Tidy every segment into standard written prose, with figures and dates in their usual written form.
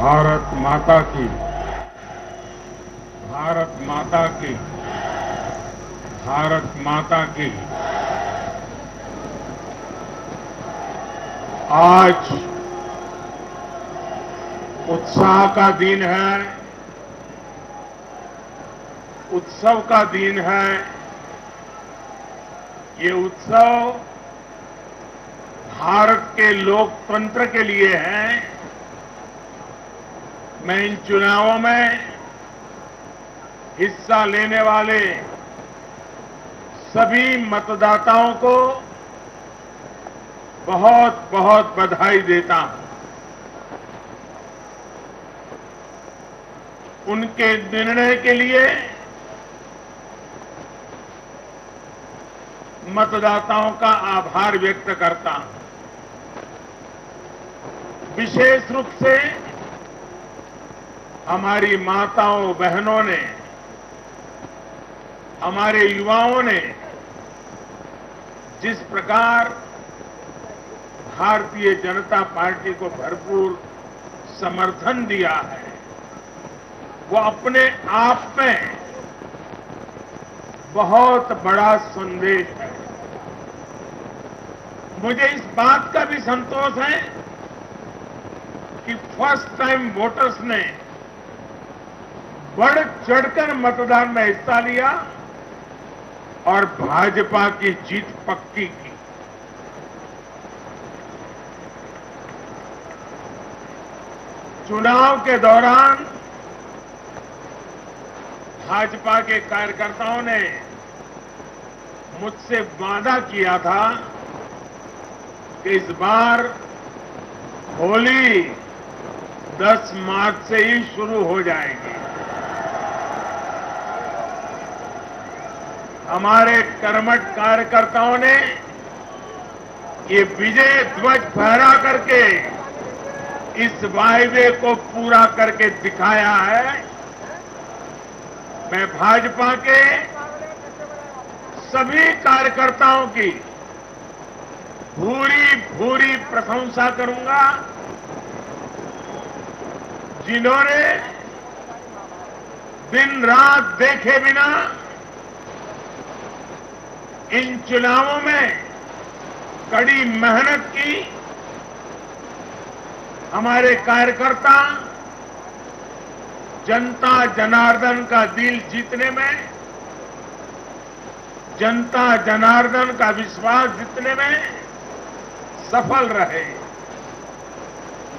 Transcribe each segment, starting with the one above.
भारत माता की, भारत माता की, भारत माता की। आज उत्साह का दिन है, उत्सव का दिन है। ये उत्सव भारत के लोकतंत्र के लिए है। मैं इन चुनावों में हिस्सा लेने वाले सभी मतदाताओं को बहुत बहुत बधाई देता हूं। उनके निर्णय के लिए मतदाताओं का आभार व्यक्त करता हूं। विशेष रूप से हमारी माताओं बहनों ने, हमारे युवाओं ने जिस प्रकार भारतीय जनता पार्टी को भरपूर समर्थन दिया है, वो अपने आप में बहुत बड़ा संदेश है। मुझे इस बात का भी संतोष है कि फर्स्ट टाइम वोटर्स ने बढ़ चढ़कर मतदान में हिस्सा लिया और भाजपा की जीत पक्की की। चुनाव के दौरान भाजपा के कार्यकर्ताओं ने मुझसे वादा किया था कि इस बार होली 10 मार्च से ही शुरू हो जाएगी। हमारे कर्मठ कार्यकर्ताओं ने ये विजय ध्वज फहरा करके इस वायदे को पूरा करके दिखाया है। मैं भाजपा के सभी कार्यकर्ताओं की भूरी भूरी प्रशंसा करूंगा, जिन्होंने दिन रात देखे बिना इन चुनावों में कड़ी मेहनत की। हमारे कार्यकर्ता जनता जनार्दन का दिल जीतने में, जनता जनार्दन का विश्वास जीतने में सफल रहे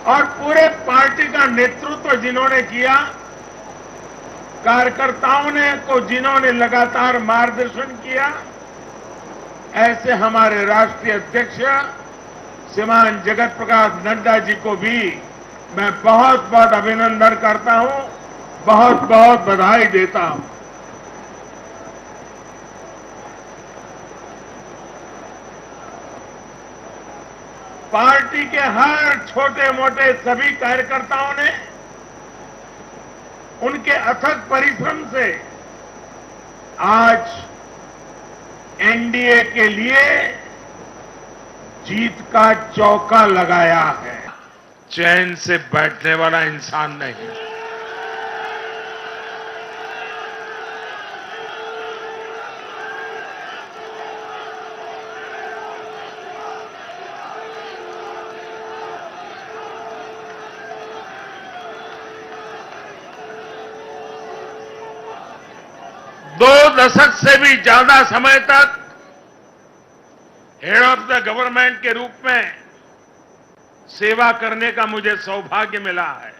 और पूरे पार्टी का नेतृत्व जिन्होंने किया, कार्यकर्ताओं ने को जिन्होंने लगातार मार्गदर्शन किया, ऐसे हमारे राष्ट्रीय अध्यक्ष श्रीमान जगत प्रकाश नड्डा जी को भी मैं बहुत बहुत अभिनंदन करता हूं, बहुत बहुत बधाई देता हूं। पार्टी के हर छोटे मोटे सभी कार्यकर्ताओं ने उनके अथक परिश्रम से आज एनडीए के लिए जीत का चौका लगाया है। चैन से बैठने वाला इंसान नहीं। 2 दशक से भी ज्यादा समय तक हेड ऑफ द गवर्नमेंट के रूप में सेवा करने का मुझे सौभाग्य मिला है।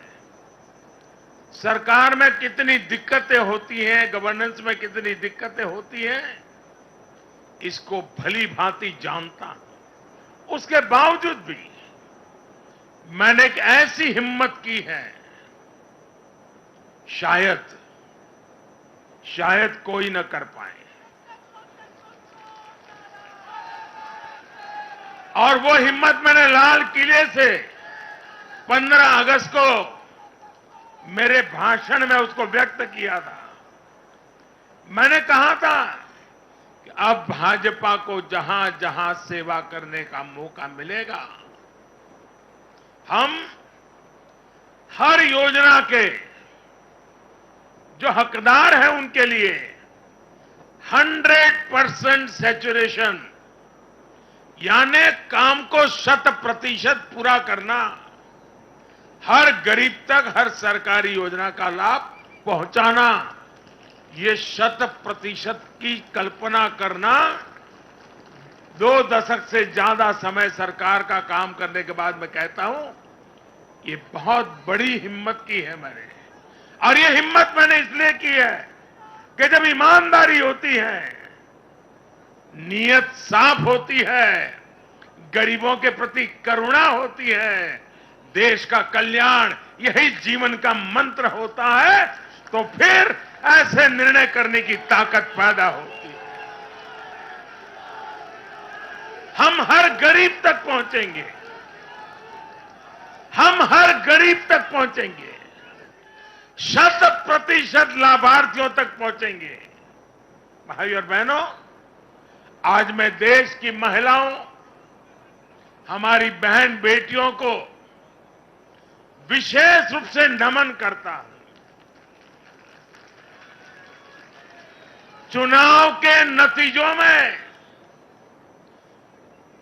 सरकार में कितनी दिक्कतें होती हैं, गवर्नेंस में कितनी दिक्कतें होती हैं, इसको भली भांति जानता हूं। उसके बावजूद भी मैंने एक ऐसी हिम्मत की है, शायद कोई न कर पाए। और वो हिम्मत मैंने लाल किले से 15 अगस्त को मेरे भाषण में उसको व्यक्त किया था। मैंने कहा था कि अब भाजपा को जहां जहां सेवा करने का मौका मिलेगा, हम हर योजना के जो हकदार हैं उनके लिए 100% सैचुरेशन, यानी काम को 100% पूरा करना, हर गरीब तक हर सरकारी योजना का लाभ पहुंचाना, ये 100% की कल्पना करना 2 दशक से ज्यादा समय सरकार का काम करने के बाद मैं कहता हूं, ये बहुत बड़ी हिम्मत की है मैंने। और ये हिम्मत मैंने इसलिए की है कि जब ईमानदारी होती है, नीयत साफ होती है, गरीबों के प्रति करुणा होती है, देश का कल्याण यही जीवन का मंत्र होता है, तो फिर ऐसे निर्णय करने की ताकत पैदा होती है। हम हर गरीब तक पहुंचेंगे, हम हर गरीब तक पहुंचेंगे, 100% लाभार्थियों तक पहुंचेंगे। भाई और बहनों, आज मैं देश की महिलाओं, हमारी बहन बेटियों को विशेष रूप से नमन करता हूं। चुनाव के नतीजों में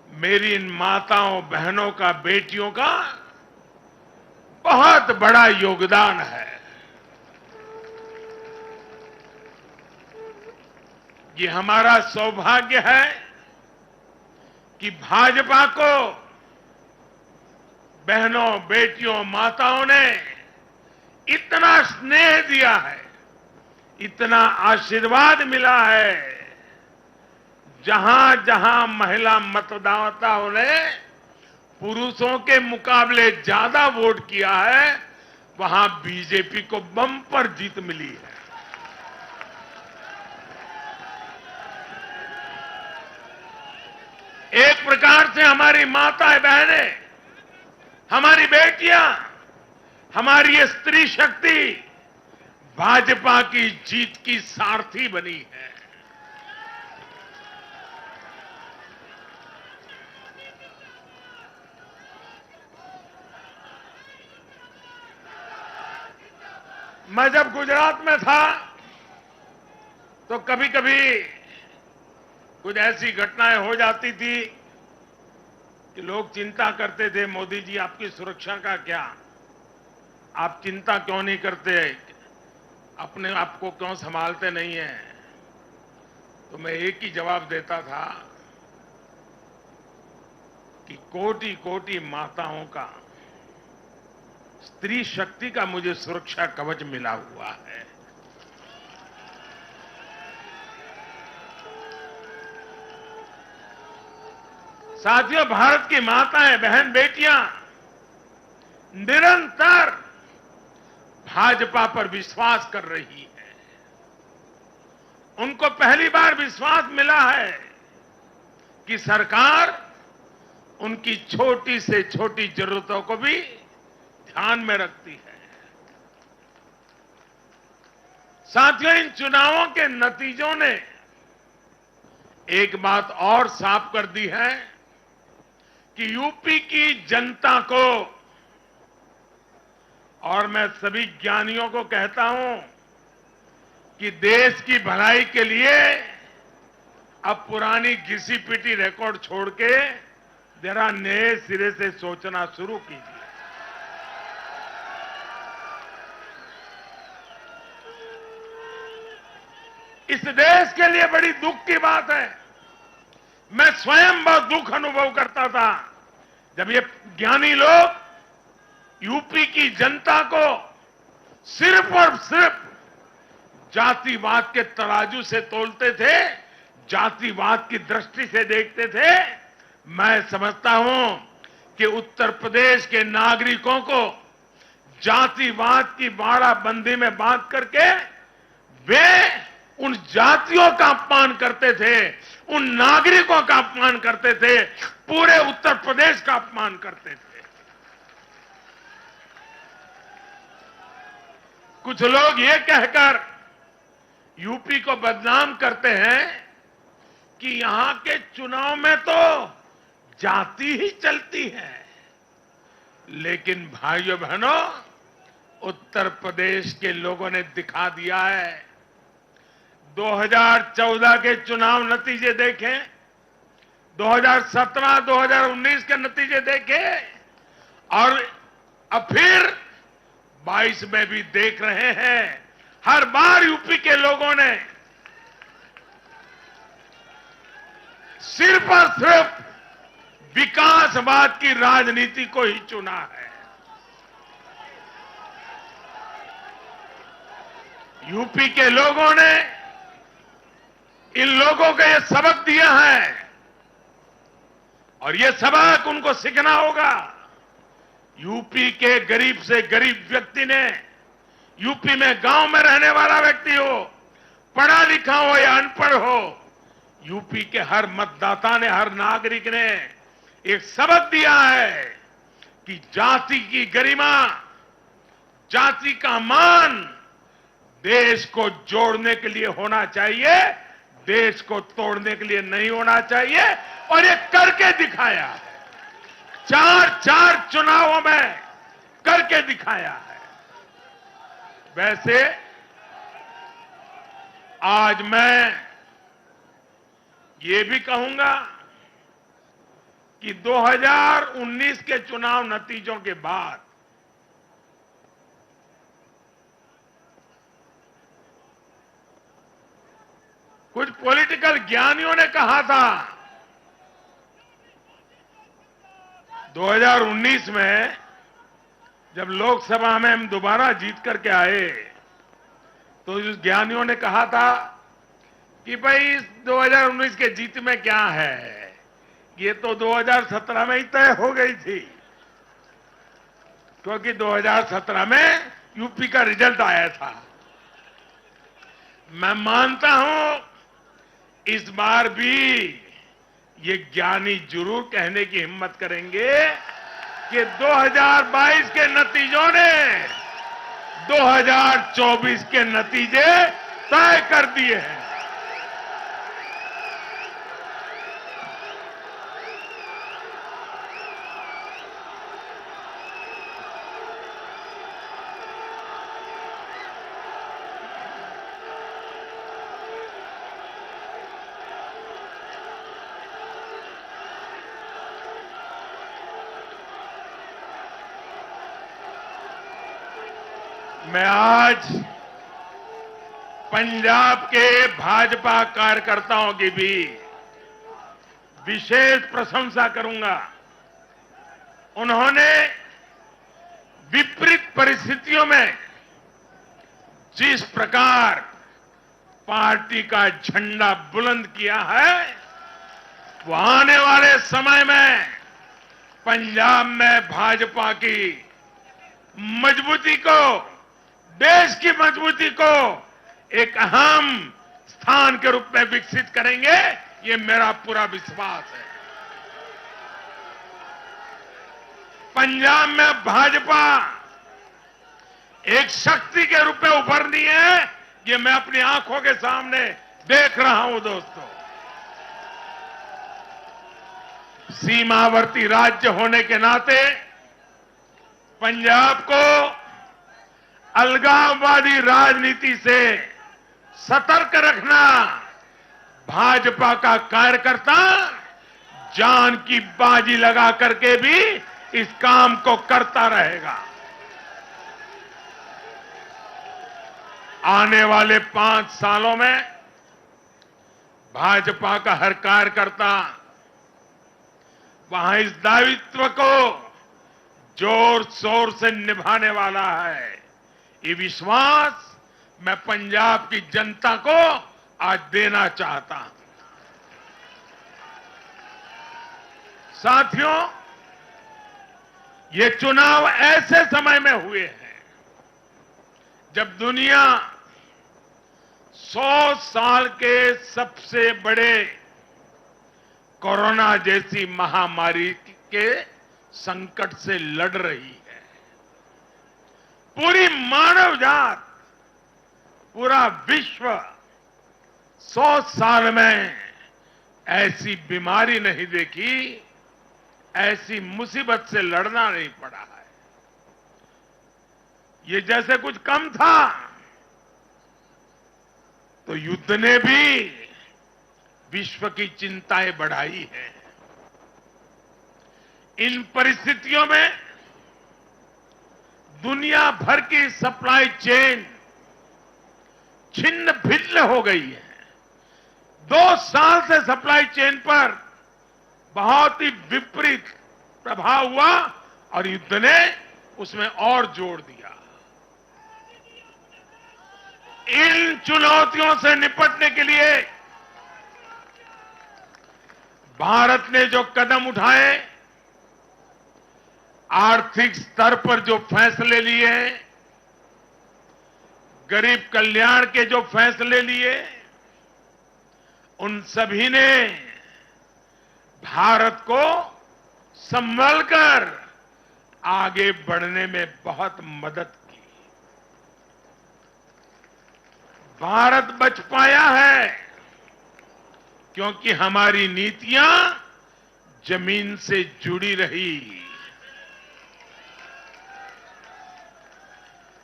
मेरी इन माताओं, बहनों का, बेटियों का बहुत बड़ा योगदान है। ये हमारा सौभाग्य है कि भाजपा को बहनों, बेटियों, माताओं ने इतना स्नेह दिया है, इतना आशीर्वाद मिला है। जहां जहां महिला मतदाताओं ने पुरुषों के मुकाबले ज्यादा वोट किया है, वहां बीजेपी को बम्पर जीत मिली है। एक प्रकार से हमारी माताएं, बहनें, हमारी बेटियां, हमारी ये स्त्री शक्ति भाजपा की जीत की सारथी बनी है। मैं जब गुजरात में था तो कभी कभी कुछ ऐसी घटनाएं हो जाती थी कि लोग चिंता करते थे, मोदी जी आपकी सुरक्षा का क्या, आप चिंता क्यों नहीं करते, अपने आप को क्यों संभालते नहीं हैं। तो मैं एक ही जवाब देता था कि कोटि कोटि माताओं का, स्त्री शक्ति का मुझे सुरक्षा कवच मिला हुआ है। साथियों, भारत की माताएं, बहन, बेटियां निरंतर भाजपा पर विश्वास कर रही है। उनको पहली बार विश्वास मिला है कि सरकार उनकी छोटी से छोटी जरूरतों को भी ध्यान में रखती है। साथियों, इन चुनावों के नतीजों ने एक बात और साफ कर दी है कि यूपी की जनता को, और मैं सभी ज्ञानियों को कहता हूं कि देश की भलाई के लिए अब पुरानी घिसी पिटी रिकॉर्ड छोड़ के जरा नए सिरे से सोचना शुरू कीजिए। इस देश के लिए बड़ी दुख की बात है। मैं स्वयं बहुत दुख अनुभव करता था जब ये ज्ञानी लोग यूपी की जनता को सिर्फ और सिर्फ जातिवाद के तराजू से तोलते थे, जातिवाद की दृष्टि से देखते थे। मैं समझता हूं कि उत्तर प्रदेश के नागरिकों को जातिवाद की बाड़ाबंदी में बांध करके वे उन जातियों का अपमान करते थे, उन नागरिकों का अपमान करते थे, पूरे उत्तर प्रदेश का अपमान करते थे। कुछ लोग ये कहकर यूपी को बदनाम करते हैं कि यहां के चुनाव में तो जाति ही चलती है। लेकिन भाइयों बहनों, उत्तर प्रदेश के लोगों ने दिखा दिया है। 2014 के चुनाव नतीजे देखें, 2017, 2019 के नतीजे देखें और अब फिर 22 में भी देख रहे हैं। हर बार यूपी के लोगों ने सिर्फ और सिर्फ विकासवाद की राजनीति को ही चुना है। यूपी के लोगों ने इन लोगों को यह सबक दिया है और यह सबक उनको सीखना होगा। यूपी के गरीब से गरीब व्यक्ति ने, यूपी में गांव में रहने वाला व्यक्ति हो, पढ़ा लिखा हो या अनपढ़ हो, यूपी के हर मतदाता ने, हर नागरिक ने एक सबक दिया है कि जाति की गरिमा, जाति का मान देश को जोड़ने के लिए होना चाहिए, देश को तोड़ने के लिए नहीं होना चाहिए। और ये करके दिखाया है, चार चुनावों में करके दिखाया है। वैसे आज मैं ये भी कहूंगा कि 2019 के चुनाव नतीजों के बाद कुछ पॉलिटिकल ज्ञानियों ने कहा था 2019 में जब लोकसभा में हम दोबारा जीत करके आए तो उस ज्ञानियों ने कहा था कि भाई इस 2019 के जीत में क्या है, ये तो 2017 में ही तय हो गई थी, क्योंकि 2017 में यूपी का रिजल्ट आया था। मैं मानता हूं इस बार भी ये ज्ञानी जरूर कहने की हिम्मत करेंगे कि 2022 के नतीजों ने 2024 के नतीजे तय कर दिए हैं। मैं आज पंजाब के भाजपा कार्यकर्ताओं की भी विशेष प्रशंसा करूंगा। उन्होंने विपरीत परिस्थितियों में जिस प्रकार पार्टी का झंडा बुलंद किया है, वो आने वाले समय में पंजाब में भाजपा की मजबूती को, देश की मजबूती को एक अहम स्थान के रूप में विकसित करेंगे, ये मेरा पूरा विश्वास है। पंजाब में भाजपा एक शक्ति के रूप में उभरनी है, ये मैं अपनी आंखों के सामने देख रहा हूं दोस्तों। सीमावर्ती राज्य होने के नाते पंजाब को अलगाववादी राजनीति से सतर्क रखना भाजपा का कार्यकर्ता जान की बाजी लगा करके भी इस काम को करता रहेगा। आने वाले 5 सालों में भाजपा का हर कार्यकर्ता वहां इस दायित्व को जोर शोर से निभाने वाला है। ये विश्वास मैं पंजाब की जनता को आज देना चाहता हूं। साथियों, ये चुनाव ऐसे समय में हुए हैं जब दुनिया 100 साल के सबसे बड़े कोरोना जैसी महामारी के संकट से लड़ रही है। पूरी मानव जात, पूरा विश्व 100 साल में ऐसी बीमारी नहीं देखी, ऐसी मुसीबत से लड़ना नहीं पड़ा है। ये जैसे कुछ कम था, तो युद्ध ने भी विश्व की चिंताएं बढ़ाई हैं। इन परिस्थितियों में दुनिया भर की सप्लाई चेन छिन्न भिन्न हो गई है। 2 साल से सप्लाई चेन पर बहुत ही विपरीत प्रभाव हुआ और युद्ध ने उसमें और जोड़ दिया। इन चुनौतियों से निपटने के लिए भारत ने जो कदम उठाए, आर्थिक स्तर पर जो फैसले लिए, गरीब कल्याण के जो फैसले लिए, उन सभी ने भारत को संभलकर आगे बढ़ने में बहुत मदद की। भारत बच पाया है क्योंकि हमारी नीतियां जमीन से जुड़ी रही।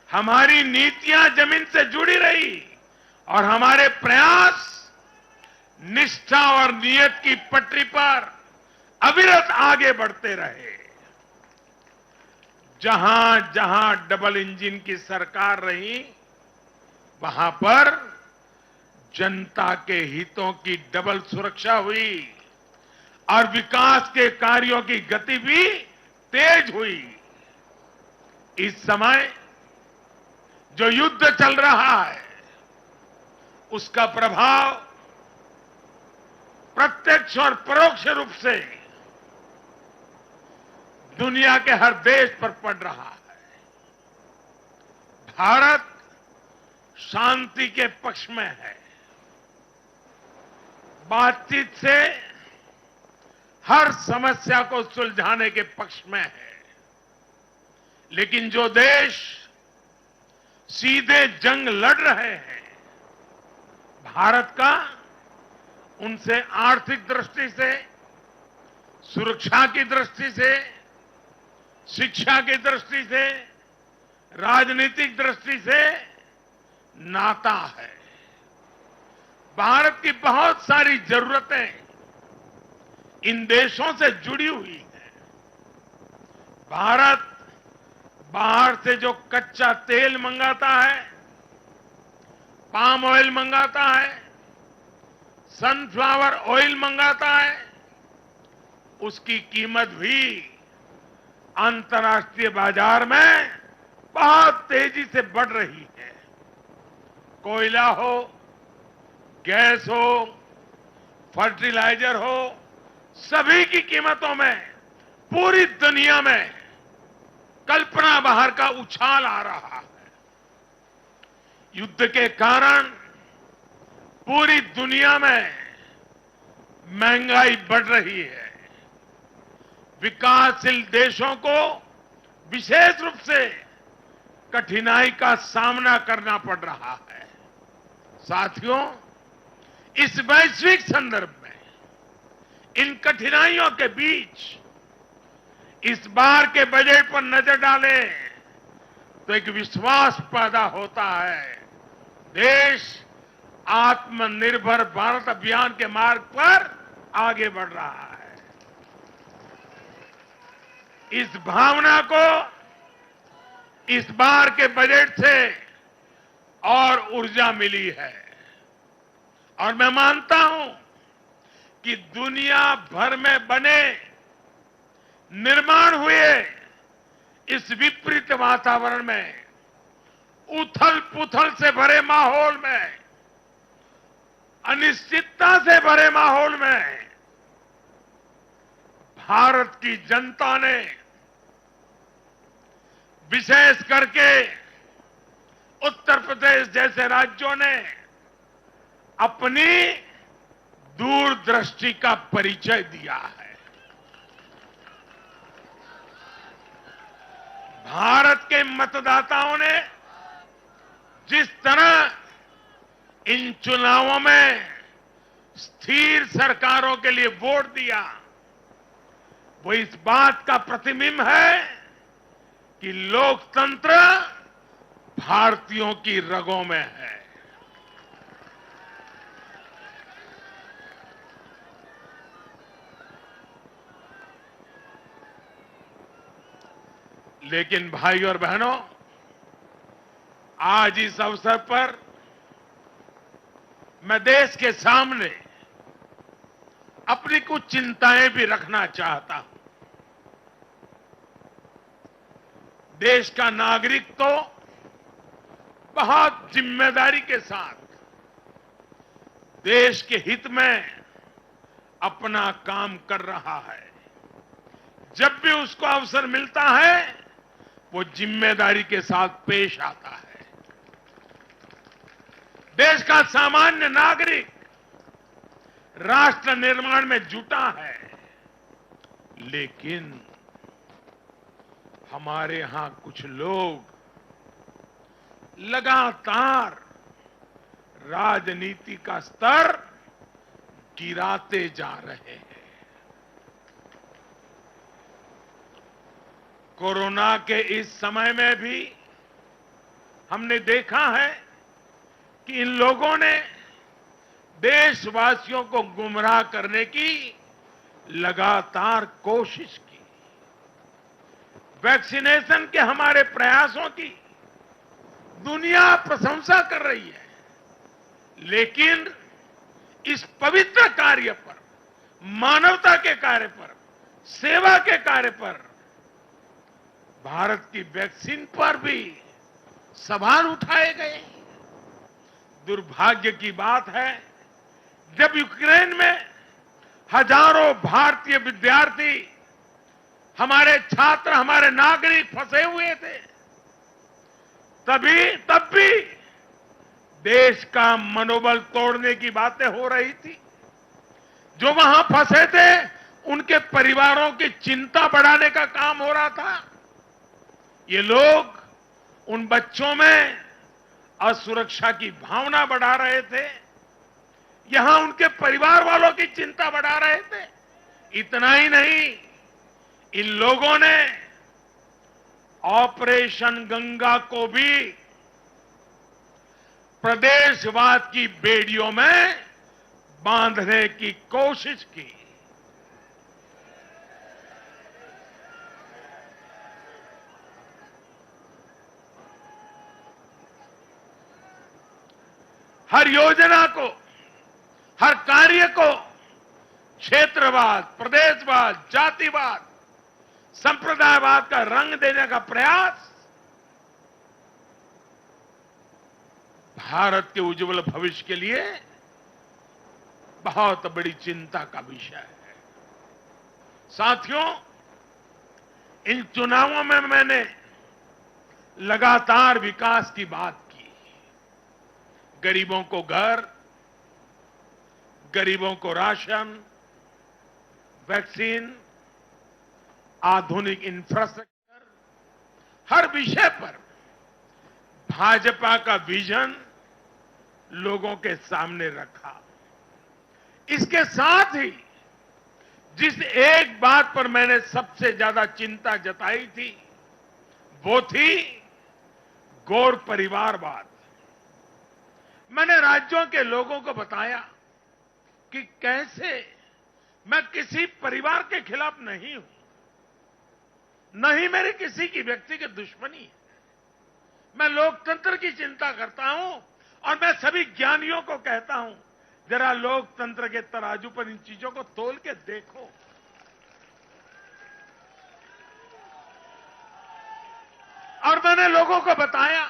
हमारी नीतियां जमीन से जुड़ी रही और हमारे प्रयास निष्ठा और नियत की पटरी पर अविरत आगे बढ़ते रहे। जहां जहां डबल इंजन की सरकार रही, वहां पर जनता के हितों की डबल सुरक्षा हुई और विकास के कार्यों की गति भी तेज हुई। इस समय जो युद्ध चल रहा है, उसका प्रभाव प्रत्यक्ष और परोक्ष रूप से दुनिया के हर देश पर पड़ रहा है। भारत शांति के पक्ष में है, बातचीत से हर समस्या को सुलझाने के पक्ष में है। लेकिन जो देश सीधे जंग लड़ रहे हैं, भारत का उनसे आर्थिक दृष्टि से, सुरक्षा की दृष्टि से, शिक्षा की दृष्टि से, राजनीतिक दृष्टि से नाता है। भारत की बहुत सारी जरूरतें इन देशों से जुड़ी हुई हैं। भारत बाहर से जो कच्चा तेल मंगाता है, पाम ऑयल मंगाता है, सनफ्लावर ऑयल मंगाता है, उसकी कीमत भी अंतर्राष्ट्रीय बाजार में बहुत तेजी से बढ़ रही है। कोयला हो, गैस हो, फर्टिलाइजर हो, सभी की कीमतों में पूरी दुनिया में कल्पना बाहर का उछाल आ रहा है। युद्ध के कारण पूरी दुनिया में महंगाई बढ़ रही है। विकासशील देशों को विशेष रूप से कठिनाई का सामना करना पड़ रहा है। साथियों, इस वैश्विक संदर्भ में इन कठिनाइयों के बीच इस बार के बजट पर नजर डालें तो एक विश्वास पैदा होता है। देश आत्मनिर्भर भारत अभियान के मार्ग पर आगे बढ़ रहा है। इस भावना को इस बार के बजट से और ऊर्जा मिली है और मैं मानता हूं कि दुनिया भर में बने निर्माण हुए इस विपरीत वातावरण में, उथल पुथल से भरे माहौल में, अनिश्चितता से भरे माहौल में भारत की जनता ने, विशेष करके उत्तर प्रदेश जैसे राज्यों ने अपनी दूरदृष्टि का परिचय दिया है। भारत के मतदाताओं ने जिस तरह इन चुनावों में स्थिर सरकारों के लिए वोट दिया, वो इस बात का प्रतिबिंब है कि लोकतंत्र भारतीयों की रगों में है। लेकिन भाई और बहनों, आज इस अवसर पर मैं देश के सामने अपनी कुछ चिंताएं भी रखना चाहता हूं। देश का नागरिक तो बहुत जिम्मेदारी के साथ देश के हित में अपना काम कर रहा है। जब भी उसको अवसर मिलता है, वो जिम्मेदारी के साथ पेश आता है। देश का सामान्य नागरिक राष्ट्र निर्माण में जुटा है, लेकिन हमारे यहां कुछ लोग लगातार राजनीति का स्तर गिराते जा रहे हैं। कोरोना के इस समय में भी हमने देखा है कि इन लोगों ने देशवासियों को गुमराह करने की लगातार कोशिश की। वैक्सीनेशन के हमारे प्रयासों की दुनिया प्रशंसा कर रही है, लेकिन इस पवित्र कार्य पर, मानवता के कार्य पर, सेवा के कार्य पर, भारत की वैक्सीन पर भी सवाल उठाए गए। दुर्भाग्य की बात है, जब यूक्रेन में हजारों भारतीय विद्यार्थी, हमारे छात्र, हमारे नागरिक फंसे हुए थे, तब भी देश का मनोबल तोड़ने की बातें हो रही थी। जो वहां फंसे थे, उनके परिवारों की चिंता बढ़ाने का काम हो रहा था। ये लोग उन बच्चों में असुरक्षा की भावना बढ़ा रहे थे, यहां उनके परिवार वालों की चिंता बढ़ा रहे थे। इतना ही नहीं, इन लोगों ने ऑपरेशन गंगा को भी प्रदेशवाद की बेड़ियों में बांधने की कोशिश की। हर योजना को, हर कार्य को क्षेत्रवाद, प्रदेशवाद, जातिवाद, संप्रदायवाद का रंग देने का प्रयास भारत के उज्जवल भविष्य के लिए बहुत बड़ी चिंता का विषय है। साथियों, इन चुनावों में मैंने लगातार विकास की बात की। गरीबों को घर, गरीबों को राशन, वैक्सीन, आधुनिक इंफ्रास्ट्रक्चर, हर विषय पर भाजपा का विजन लोगों के सामने रखा। इसके साथ ही जिस एक बात पर मैंने सबसे ज्यादा चिंता जताई थी, वो थी गौर परिवारवाद। मैंने राज्यों के लोगों को बताया कि कैसे मैं किसी परिवार के खिलाफ नहीं हूं, न ही मेरी किसी की व्यक्तिगत दुश्मनी है। मैं लोकतंत्र की चिंता करता हूं और मैं सभी ज्ञानियों को कहता हूं, जरा लोकतंत्र के तराजू पर इन चीजों को तोल के देखो। और मैंने लोगों को बताया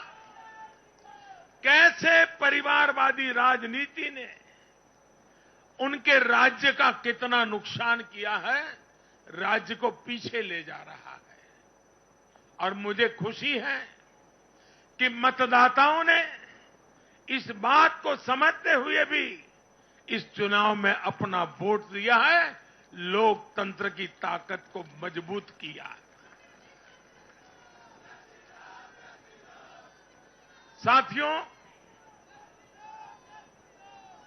कैसे परिवारवादी राजनीति ने उनके राज्य का कितना नुकसान किया है, राज्य को पीछे ले जा रहा है। और मुझे खुशी है कि मतदाताओं ने इस बात को समझते हुए भी इस चुनाव में अपना वोट दिया है, लोकतंत्र की ताकत को मजबूत किया। साथियों,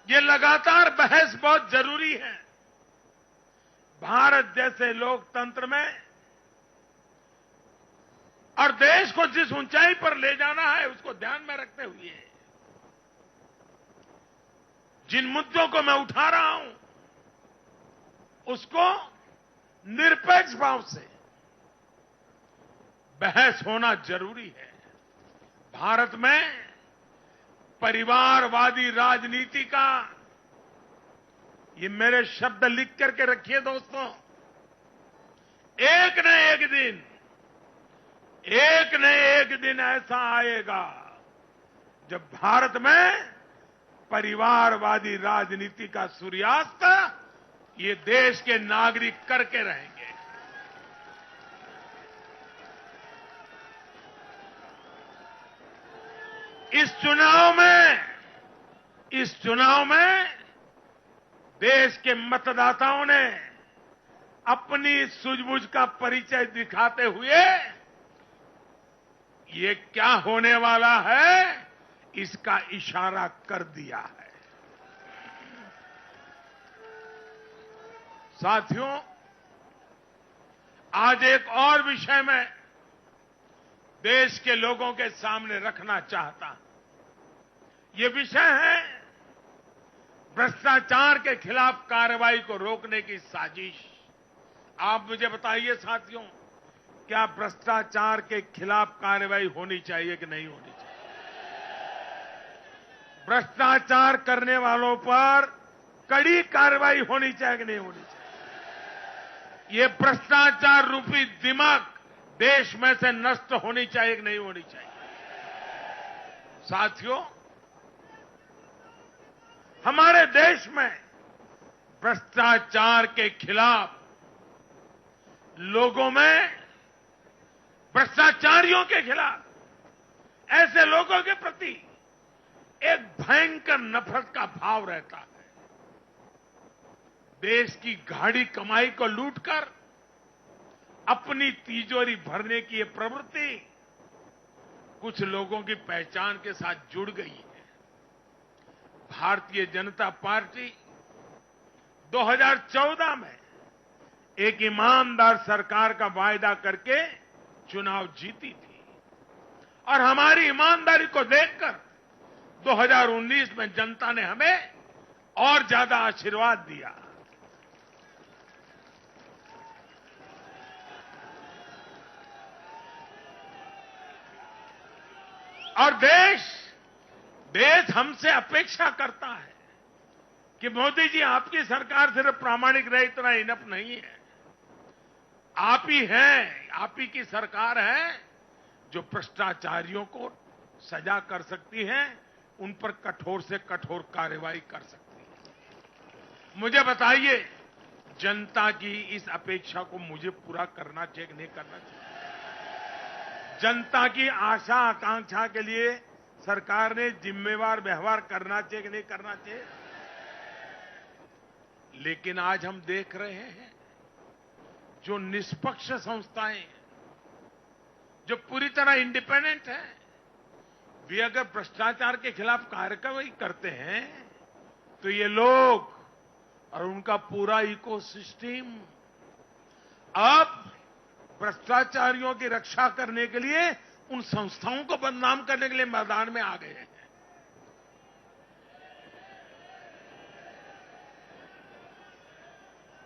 ये लगातार बहस बहुत जरूरी है। भारत जैसे लोकतंत्र में और देश को जिस ऊंचाई पर ले जाना है उसको ध्यान में रखते हुए जिन मुद्दों को मैं उठा रहा हूं उसको निरपेक्ष भाव से बहस होना जरूरी है। भारत में परिवारवादी राजनीति का, ये मेरे शब्द लिख करके रखिए दोस्तों, एक न एक दिन ऐसा आएगा जब भारत में परिवारवादी राजनीति का सूर्यास्त ये देश के नागरिक करके रहेंगे। इस चुनाव में देश के मतदाताओं ने अपनी सूझबूझ का परिचय दिखाते हुए ये क्या होने वाला है इसका इशारा कर दिया है। साथियों, आज एक और विषय में देश के लोगों के सामने रखना चाहता हूं। ये विषय है भ्रष्टाचार के खिलाफ कार्रवाई को रोकने की साजिश। आप मुझे बताइए साथियों, क्या भ्रष्टाचार के खिलाफ कार्रवाई होनी चाहिए कि नहीं होनी चाहिए? भ्रष्टाचार करने वालों पर कड़ी कार्रवाई होनी चाहिए कि नहीं होनी चाहिए? ये भ्रष्टाचार रूपी दिमाग देश में से नष्ट होनी चाहिए कि नहीं होनी चाहिए? साथियों, हमारे देश में भ्रष्टाचार के खिलाफ लोगों में, भ्रष्टाचारियों के खिलाफ ऐसे लोगों के प्रति एक भयंकर नफरत का भाव रहता है। देश की गाढ़ी कमाई को लूटकर अपनी तिजोरी भरने की ये प्रवृत्ति कुछ लोगों की पहचान के साथ जुड़ गई है। भारतीय जनता पार्टी 2014 में एक ईमानदार सरकार का वायदा करके चुनाव जीती थी और हमारी ईमानदारी को देखकर 2019 में जनता ने हमें और ज्यादा आशीर्वाद दिया। और देश हमसे अपेक्षा करता है कि मोदी जी, आपकी सरकार सिर्फ प्रामाणिक रहे इतना इनफ नहीं है। आप ही हैं, आप ही की सरकार है जो भ्रष्टाचारियों को सजा कर सकती है, उन पर कठोर से कठोर कार्रवाई कर सकती है। मुझे बताइए, जनता की इस अपेक्षा को मुझे पूरा करना चाहिए कि नहीं करना चाहिए? जनता की आशा आकांक्षा के लिए सरकार ने जिम्मेवार व्यवहार करना चाहिए कि नहीं करना चाहिए? लेकिन आज हम देख रहे हैं जो निष्पक्ष संस्थाएं, जो पूरी तरह इंडिपेंडेंट है, वे अगर भ्रष्टाचार के खिलाफ कार्रवाई करते हैं तो ये लोग और उनका पूरा इकोसिस्टम अब भ्रष्टाचारियों की रक्षा करने के लिए उन संस्थाओं को बदनाम करने के लिए मैदान में आ गए हैं।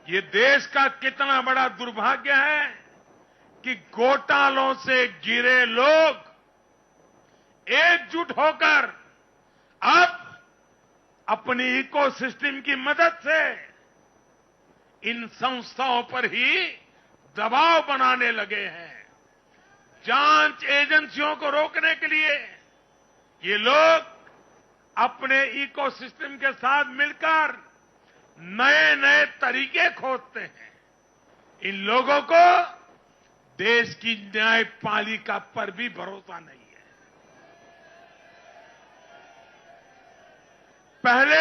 ये देश का कितना बड़ा दुर्भाग्य है कि घोटालों से घिरे लोग एकजुट होकर अब अपनी इकोसिस्टम की मदद से इन संस्थाओं पर ही दबाव बनाने लगे हैं। जांच एजेंसियों को रोकने के लिए ये लोग अपने इकोसिस्टम के साथ मिलकर नए नए तरीके खोजते हैं। इन लोगों को देश की न्यायपालिका पर भी भरोसा नहीं है। पहले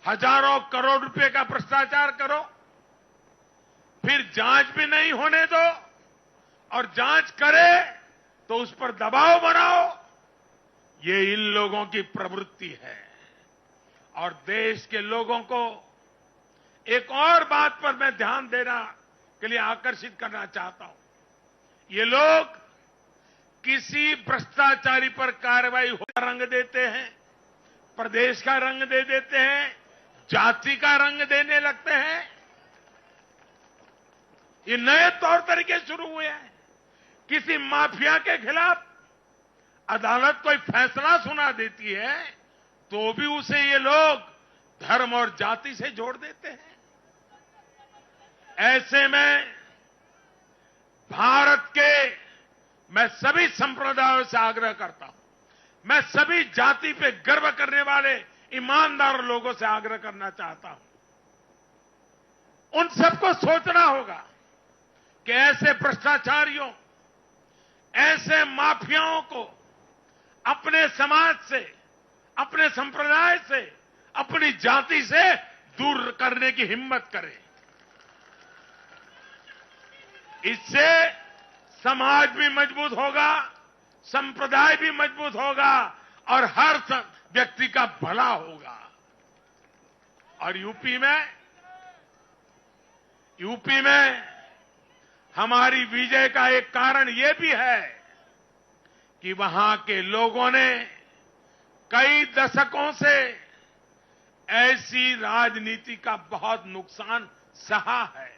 हजारों करोड़ रुपए का भ्रष्टाचार करो, फिर जांच भी नहीं होने दो, और जांच करे तो उस पर दबाव बनाओ। ये इन लोगों की प्रवृत्ति है। और देश के लोगों को एक और बात पर मैं ध्यान देना के लिए आकर्षित करना चाहता हूं। ये लोग किसी भ्रष्टाचारी पर कार्रवाई हो रंग देते हैं, प्रदेश का रंग दे देते हैं, जाति का रंग देने लगते हैं। ये नए तौर तरीके शुरू हुए हैं। किसी माफिया के खिलाफ अदालत कोई फैसला सुना देती है तो भी उसे ये लोग धर्म और जाति से जोड़ देते हैं। ऐसे में भारत के मैं सभी संप्रदायों से आग्रह करता हूं, मैं सभी जाति पे गर्व करने वाले ईमानदार लोगों से आग्रह करना चाहता हूं, उन सबको सोचना होगा कि ऐसे भ्रष्टाचारियों, ऐसे माफियाओं को अपने समाज से, अपने संप्रदाय से, अपनी जाति से दूर करने की हिम्मत करें। इससे समाज भी मजबूत होगा, संप्रदाय भी मजबूत होगा और हर व्यक्ति का भला होगा। और यूपी में हमारी विजय का एक कारण यह भी है कि वहां के लोगों ने कई दशकों से ऐसी राजनीति का बहुत नुकसान सहा है।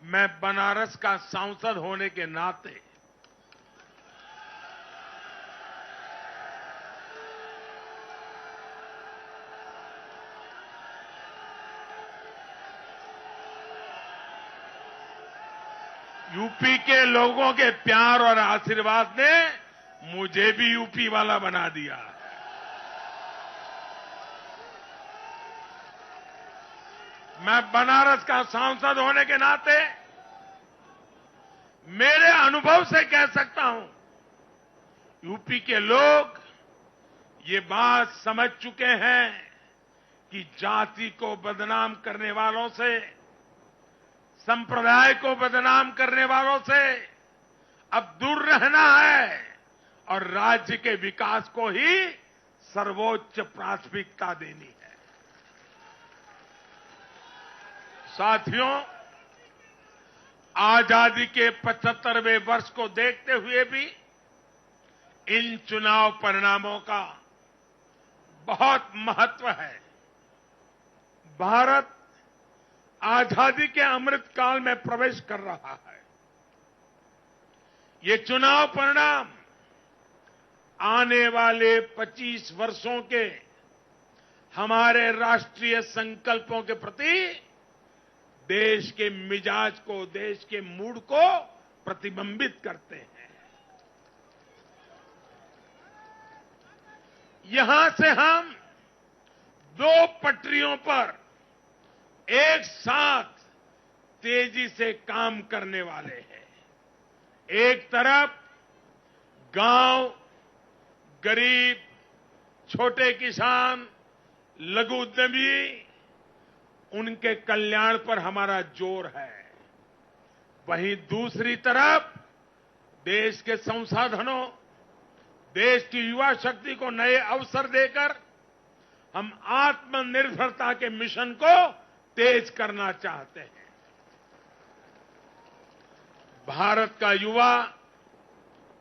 मैं बनारस का सांसद होने के नाते यूपी के लोगों के प्यार और आशीर्वाद ने मुझे भी यूपी वाला बना दिया। मैं बनारस का सांसद होने के नाते मेरे अनुभव से कह सकता हूं, यूपी के लोग ये बात समझ चुके हैं कि जाति को बदनाम करने वालों से, संप्रदाय को बदनाम करने वालों से अब दूर रहना है और राज्य के विकास को ही सर्वोच्च प्राथमिकता देनी है। साथियों, आजादी के 75वें वर्ष को देखते हुए भी इन चुनाव परिणामों का बहुत महत्व है। भारत आजादी के अमृत काल में प्रवेश कर रहा है। ये चुनाव परिणाम आने वाले 25 वर्षों के हमारे राष्ट्रीय संकल्पों के प्रति देश के मिजाज को, देश के मूड को प्रतिबिंबित करते हैं। यहां से हम दो पटरियों पर एक साथ तेजी से काम करने वाले हैं। एक तरफ गांव, गरीब, छोटे किसान, लघु उद्यमी, उनके कल्याण पर हमारा जोर है। वहीं दूसरी तरफ देश के संसाधनों, देश की युवा शक्ति को नए अवसर देकर हम आत्मनिर्भरता के मिशन को तेज करना चाहते हैं। भारत का युवा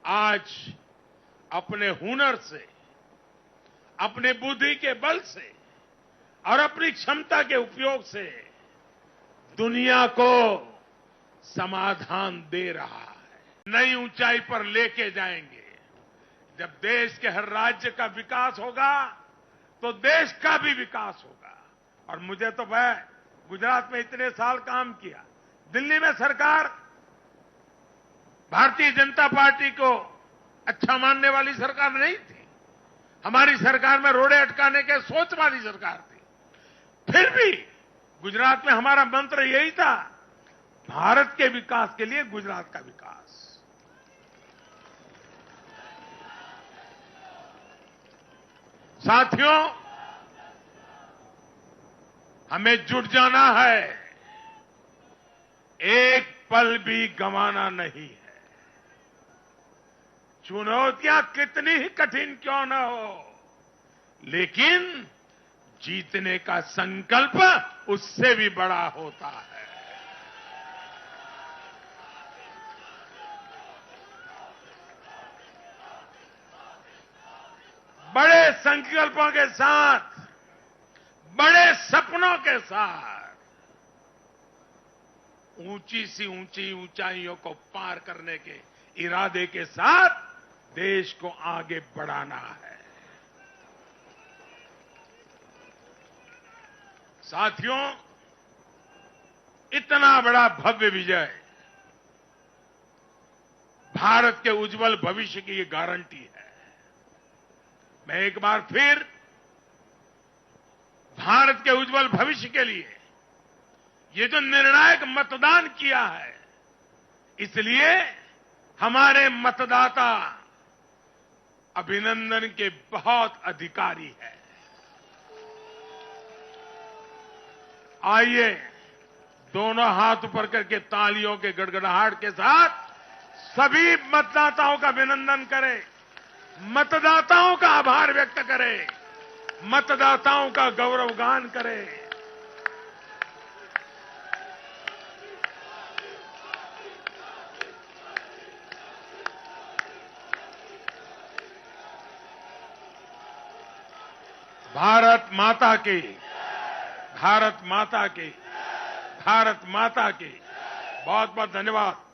आज अपने हुनर से, अपने बुद्धि के बल से और अपनी क्षमता के उपयोग से दुनिया को समाधान दे रहा है, नई ऊंचाई पर लेके जाएंगे। जब देश के हर राज्य का विकास होगा तो देश का भी विकास होगा। और मुझे तो मैं गुजरात में इतने साल काम किया, दिल्ली में सरकार भारतीय जनता पार्टी को अच्छा मानने वाली सरकार नहीं थी। हमारी सरकार में रोड़े अटकाने के सोच वाली सरकार थी। फिर भी गुजरात में हमारा मंत्र यही था, भारत के विकास के लिए गुजरात का विकास। साथियों, हमें जुट जाना है, एक पल भी गंवाना नहीं है। चुनौतियां कितनी ही कठिन क्यों न हो, लेकिन जीतने का संकल्प उससे भी बड़ा होता है। बड़े संकल्पों के साथ, बड़े सपनों के साथ ऊंची सी ऊंची ऊंचाइयों को पार करने के इरादे के साथ देश को आगे बढ़ाना है। साथियों, इतना बड़ा भव्य विजय भारत के उज्जवल भविष्य की ये गारंटी है। मैं एक बार फिर भारत के उज्जवल भविष्य के लिए ये जो निर्णायक मतदान किया है, इसलिए हमारे मतदाता अभिनंदन के बहुत अधिकारी हैं। आइए दोनों हाथ ऊपर करके तालियों के गड़गड़ाहट के साथ सभी मतदाताओं का अभिनंदन करें, मतदाताओं का आभार व्यक्त करें, मतदाताओं का गौरवगान करें। भारत माता की, भारत माता की, भारत माता की। बहुत बहुत धन्यवाद।